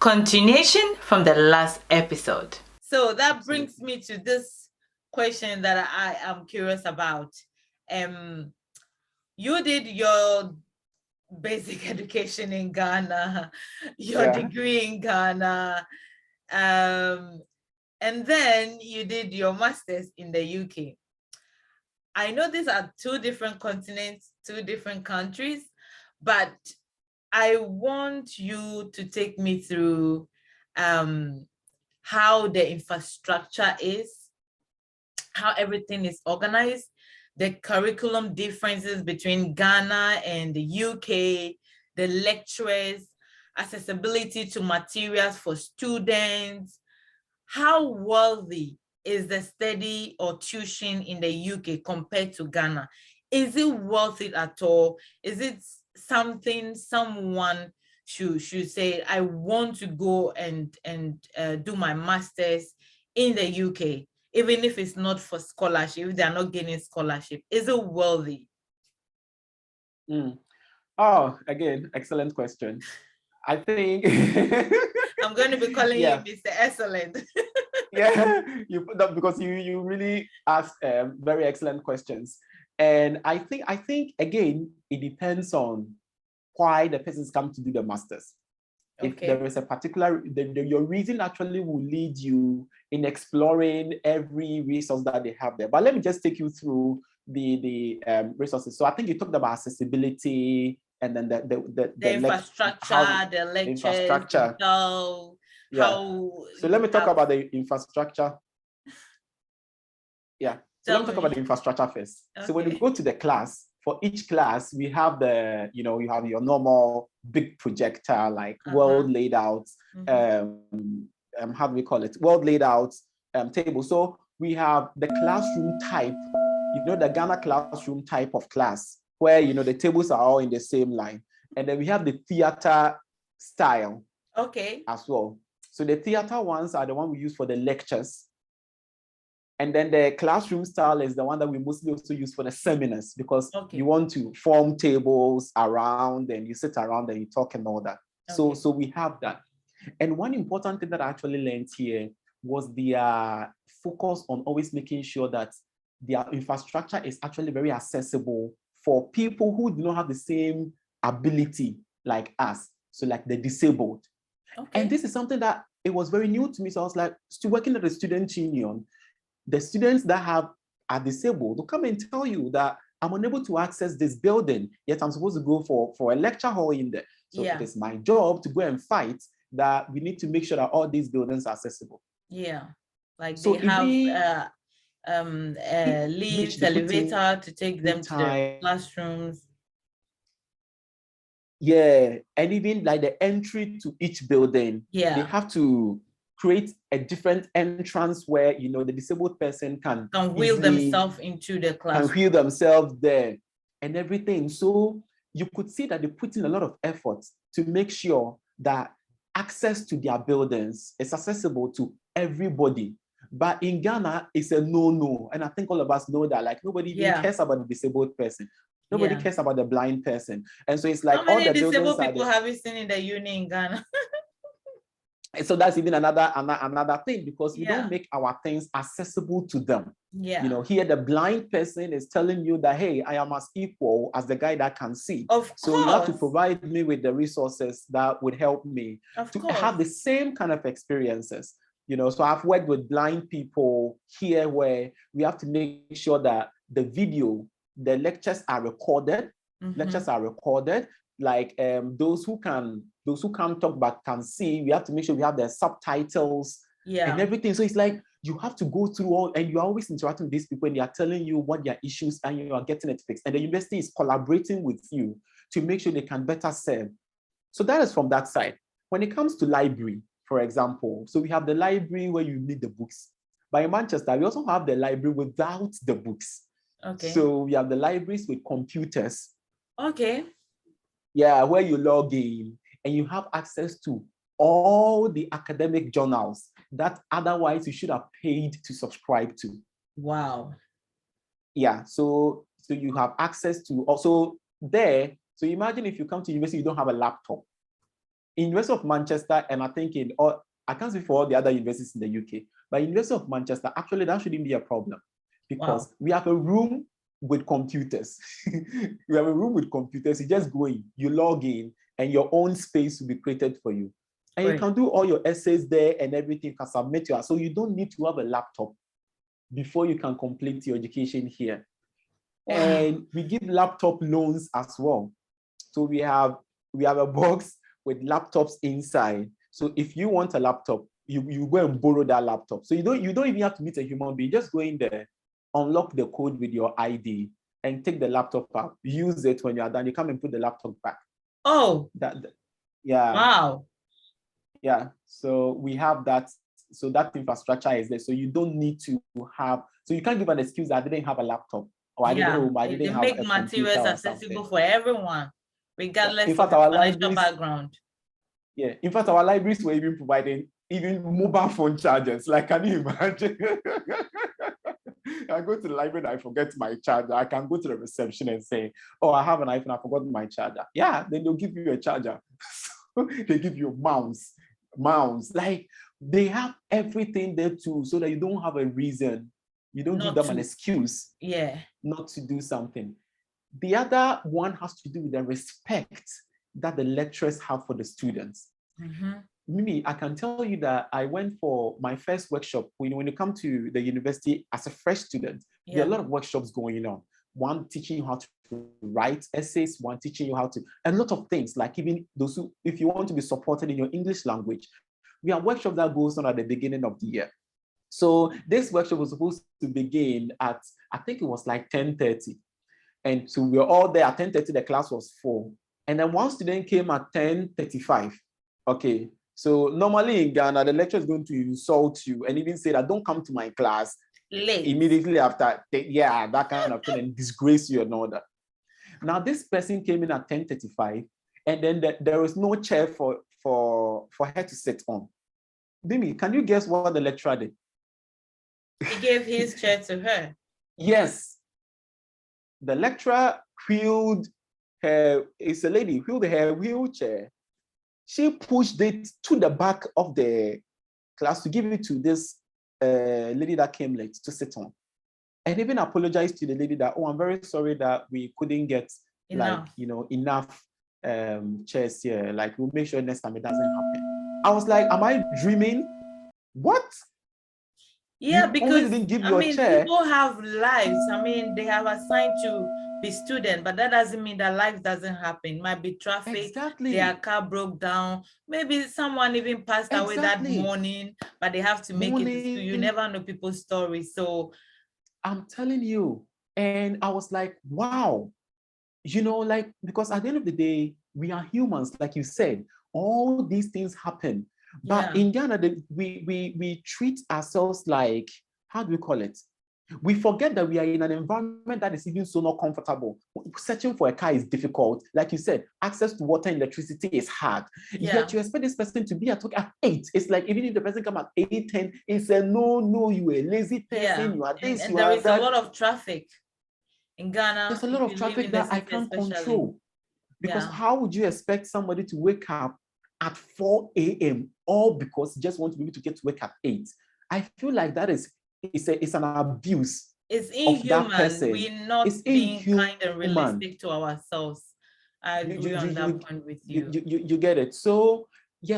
Continuation from the last episode. So that brings me to this question that I am curious about. You did your basic education in Ghana, your degree in Ghana, and then you did your master's in the UK. I know these are two different continents, two different countries, but I want you to take me through how the infrastructure is, how everything is organized, the curriculum differences between Ghana and the UK, the lecturers, accessibility to materials for students. How wealthy is the study or tuition in the UK compared to Ghana? Is it worth it at all? Is it something someone should say, I want to go and do my master's in the UK, even if it's not for scholarship, if they're not getting scholarship? Is it worthy? Oh, again, excellent question. I think I'm going to be calling you Mr. Excellent. Because you really ask very excellent questions. And I think again, it depends on why the person's come to do the masters. If there is a particular, your reason actually will lead you in exploring every resource that they have there. But let me just take you through the resources. So I think you talked about accessibility and then the infrastructure, the lectures, infrastructure. So let me talk about the infrastructure. So let me talk about the infrastructure first. Okay. So when you go to the class, for each class, we have you have your normal big projector, like world laid out, how do we call it? World laid out table. So we have the classroom type, the Ghana classroom type of class, where, the tables are all in the same line. And then we have the theater style as well. So the theater ones are the one we use for the lectures. And then the classroom style is the one that we mostly also use for the seminars, because you want to form tables around and you sit around and you talk and all that. So we have that. And one important thing that I actually learned here was the focus on always making sure that their infrastructure is actually very accessible for people who do not have the same ability like us. So like the disabled. And this is something that it was very new to me. So I was like, still working at the student union, the students that are disabled will come and tell you that I'm unable to access this building, yet I'm supposed to go for a lecture hall in there. So it is my job to go and fight that we need to make sure that all these buildings are accessible. Yeah, like so they have lifts, elevator to take them to the classrooms. Yeah, and even like the entry to each building, they have to create a different entrance where, the disabled person can wheel themselves into the classroom. Can wheel themselves there and everything. So you could see that they put in a lot of effort to make sure that access to their buildings is accessible to everybody. But in Ghana, it's a no-no. And I think all of us know that, like, nobody even cares about the disabled person. Nobody cares about the blind person. And so it's like, how many disabled people have you seen in the uni in Ghana? And so that's even another thing, because we don't make our things accessible to them. Here the blind person is telling you that, hey, I am as equal as the guy that can see. So you have to provide me with the resources that would help me have the same kind of experiences. So I've worked with blind people here where we have to make sure that the lectures are recorded. Lectures are recorded. Like those who can't talk but can see, we have to make sure we have the subtitles and everything. So it's like you have to go through all, and you're always interacting with these people and they are telling you what their issues and you are getting it fixed. And the university is collaborating with you to make sure they can better serve. So that is from that side. When it comes to library, for example, so we have the library where you need the books. But in Manchester, we also have the library without the books. So we have the libraries with computers. Where you log in and you have access to all the academic journals that otherwise you should have paid to subscribe to. Wow. So you have access to also there. So imagine if you come to university, you don't have a laptop. in University of Manchester, and I think in all, I can't speak for all the other universities in the UK, but University of Manchester, actually that shouldn't be a problem because we have a room with computers. We have a room with computers. You just go in, you log in, and your own space will be created for you. And you can do all your essays there and everything, you can submit your, so you don't need to have a laptop before you can complete your education here. And we give laptop loans as well. So we have a box with laptops inside. So if you want a laptop, you go and borrow that laptop. So you don't even have to meet a human being. Just go in there, unlock the code with your ID, and take the laptop out. Use it when you are done. You come and put the laptop back. Oh, yeah. Wow. Yeah. So we have that. So that infrastructure is there. So you don't need to have. So you can't give an excuse that I didn't have a laptop or I didn't have make a materials accessible for everyone, regardless of our financial background. Yeah. In fact, our libraries were even providing even mobile phone chargers. Like, can you imagine? I go to the library and I forget my charger. I can go to the reception and say, oh, I have an iPhone, I forgot my charger. Yeah, then they'll give you a charger. They give you mouse. Like, they have everything there too, so that you don't have a reason. You don't give them an excuse not to do something. The other one has to do with the respect that the lecturers have for the students. Mimi, I can tell you that I went for my first workshop. When you come to the university as a fresh student, there are a lot of workshops going on. One teaching you how to write essays, one teaching you how to, a lot of things, like even those who, if you want to be supported in your English language, we have workshops that goes on at the beginning of the year. So this workshop was supposed to begin at, I think it was like 10:30. And so we were all there at 10:30, the class was full. And then one student came at 10:35. Okay. So normally in Ghana, the lecturer is going to insult you and even say that don't come to my class late immediately after, that kind of thing, and disgrace you and all that. Now this person came in at 10:35, and then there was no chair for her to sit on. Dimi, can you guess what the lecturer did? He gave his chair to her. Yes. The lecturer wheeled her, it's a lady, wheeled her wheelchair. She pushed it to the back of the class to give it to this lady that came late to sit on. And even apologized to the lady that, oh, I'm very sorry that we couldn't get enough chairs here. Like, we'll make sure next time it doesn't happen. I was like, am I dreaming? What? Yeah, you because didn't give your chair. People have lives. They have assigned to be student, but that doesn't mean that life doesn't happen. It might be traffic, exactly. Their car broke down, maybe someone even passed away that morning, but they have to make it to school. You never know people's stories. So I'm telling you, and I was like, wow, like, because at the end of the day, we are humans, like you said, all these things happen. But in Ghana, we treat ourselves like, how do we call it? We forget that we are in an environment that is even so not comfortable. Searching for a car is difficult. Like you said, access to water and electricity is hard. Yet you expect this person to be at work at 8. It's like, even if the person come at 8:10, it's a no, you are a lazy person, you are this, you are that. There is a lot of traffic in Ghana. There's a lot of traffic that I can't control. Because how would you expect somebody to wake up at 4 a.m. all because you just want to be able to get to work at 8? I feel like that is it's an abuse. It's inhuman. Of that person. We're not being kind and realistic to ourselves. I agree on that point with you. You get it. So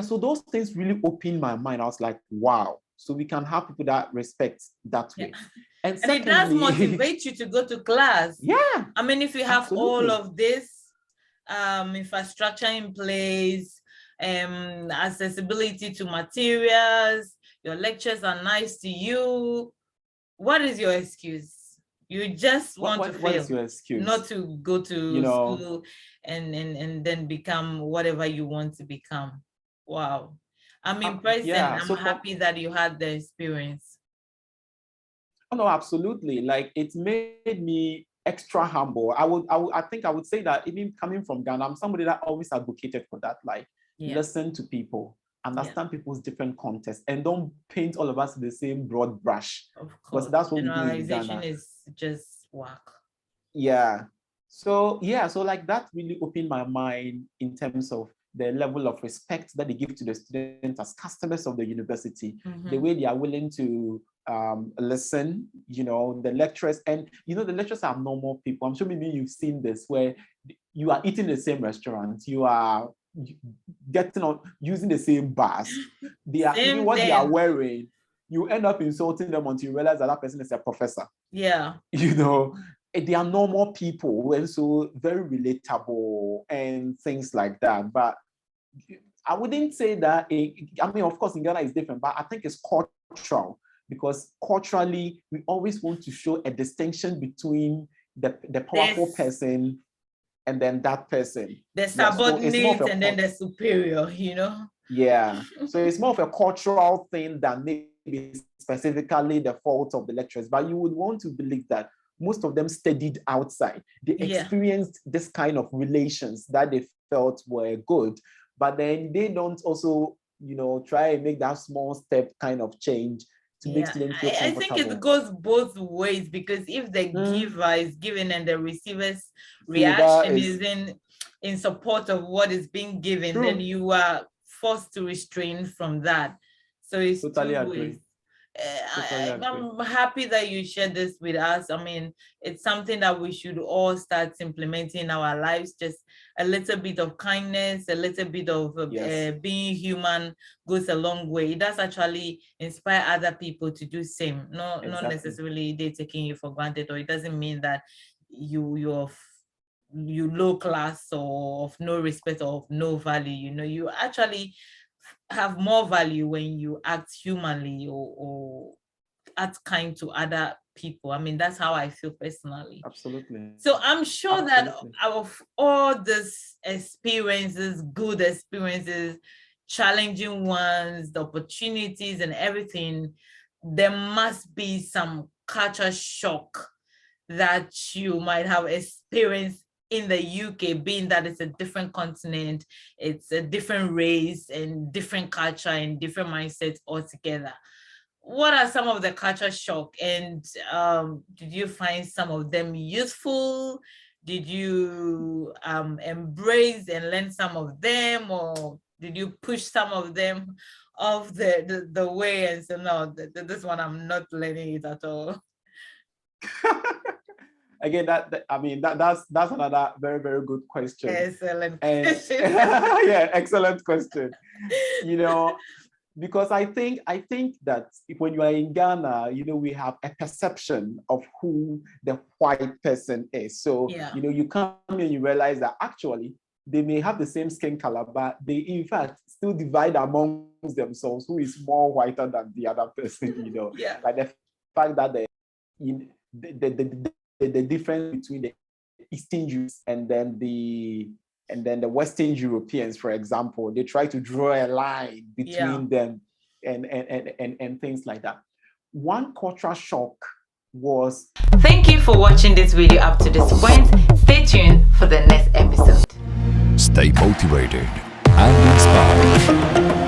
so those things really opened my mind. I was like, wow. So we can have people that respect that way. And secondly, it does motivate you to go to class. Yeah. If you have all of this infrastructure in place, accessibility to materials, your lectures are nice to you, what is your excuse? You just want to fail. What is your excuse? Not to go to school and then become whatever you want to become. Wow. I'm impressed and I'm happy that you had the experience. Oh no, absolutely. Like, it made me extra humble. I think I would say that even coming from Ghana, I'm somebody that always advocated for that. Like, listen to people, understand people's different contexts, and don't paint all of us with the same broad brush. Of course, because that's what we do in Ghana. Generalization is just whack. Yeah. So like, that really opened my mind in terms of the level of respect that they give to the students as customers of the university, the way they are willing to listen, the lecturers, and the lecturers are normal people. I'm sure maybe you've seen this, where you are eating the same restaurant, you are getting on, using the same bus, they are even what they are wearing, you end up insulting them until you realize that person is a professor. Yeah. They are normal people, and so very relatable and things like that. But I wouldn't say that, of course, in Ghana it's different, but I think it's cultural, because culturally, we always want to show a distinction between the powerful person and then that person. The subordinate and then the superior, Yeah. So it's more of a cultural thing than maybe specifically the fault of the lecturers. But you would want to believe that most of them studied outside. They experienced this kind of relations that they felt were good, but then they don't also, try and make that small step kind of change to make students feel comfortable. I think it goes both ways, because if the giver is giving and the receiver's reaction is in support of what is being given, then you are forced to restrain from that. So it's totally two ways. I'm happy that you shared this with us. It's something that we should all start implementing in our lives. Just a little bit of kindness, a little bit of being human goes a long way. It does actually inspire other people to do same. Not necessarily they taking you for granted, or it doesn't mean that you're low class or of no respect or of no value. You actually have more value when you act humanly or act kind to other people. That's how I feel personally. Absolutely. So I'm sure that of all these experiences, good experiences, challenging ones, the opportunities and everything, there must be some culture shock that you might have experienced in the UK, being that it's a different continent, it's a different race and different culture and different mindsets altogether. What are some of the culture shock, and did you find some of them useful? Did you embrace and learn some of them, or did you push some of them off the way and say, no, this one I'm not learning it at all? Again, that's another very, very good question. Excellent question. Yeah, excellent question. Because I think that when you are in Ghana, we have a perception of who the white person is. So, you come and you realize that actually they may have the same skin color, but they in fact still divide amongst themselves who is more whiter than the other person, Like the fact that the difference between the Eastern Jews and then the Western Europeans, for example, they try to draw a line between them and things like that. One cultural shock was... Thank you for watching this video up to this point. Stay tuned for the next episode. Stay motivated and inspired.